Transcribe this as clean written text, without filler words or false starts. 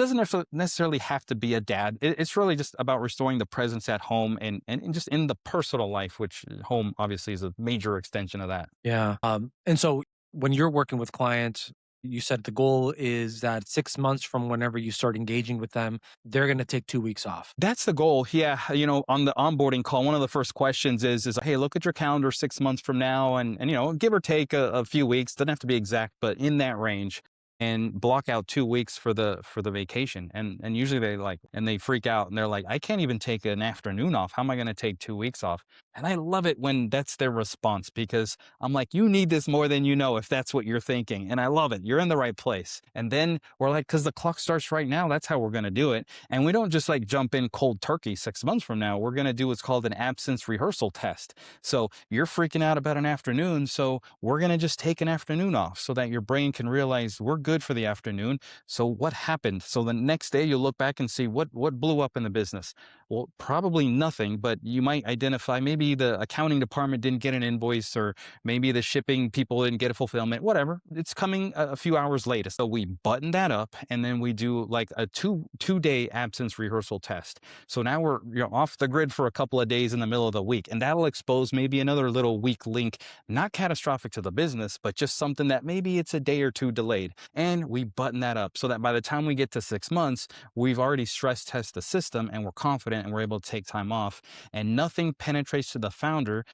doesn't necessarily have to be a dad. It's really just about restoring the presence at home and just in the personal life, which home obviously is a major extension of that. Yeah. And so when you're working with clients, you said the goal is that 6 months from whenever you start engaging with them, they're going to take 2 weeks off. That's the goal. Yeah. On the onboarding call, one of the first questions is, hey, look at your calendar 6 months from now and give or take a few weeks. Doesn't have to be exact, but in that range. And block out 2 weeks for the vacation. And usually they freak out and they're like, I can't even take an afternoon off. How am I going to take 2 weeks off? And I love it when that's their response because I'm like, you need this more than you know if that's what you're thinking. And I love it. You're in the right place. And then we're like, because the clock starts right now. That's how we're going to do it. And we don't just like jump in cold turkey 6 months from now. We're going to do what's called an absence rehearsal test. So you're freaking out about an afternoon. So we're going to just take an afternoon off so that your brain can realize we're good for the afternoon. So what happened? So the next day you'll look back and see what blew up in the business. Well, probably nothing, but you might identify maybe the accounting department didn't get an invoice or maybe the shipping people didn't get a fulfillment, whatever. It's coming a few hours later. So we button that up and then we do like a two-day absence rehearsal test. So now we're off the grid for a couple of days in the middle of the week, and that'll expose maybe another little weak link, not catastrophic to the business, but just something that maybe it's a day or two delayed. And we button that up so that by the time we get to 6 months, we've already stress test the system and we're confident and we're able to take time off. And nothing penetrates to the founder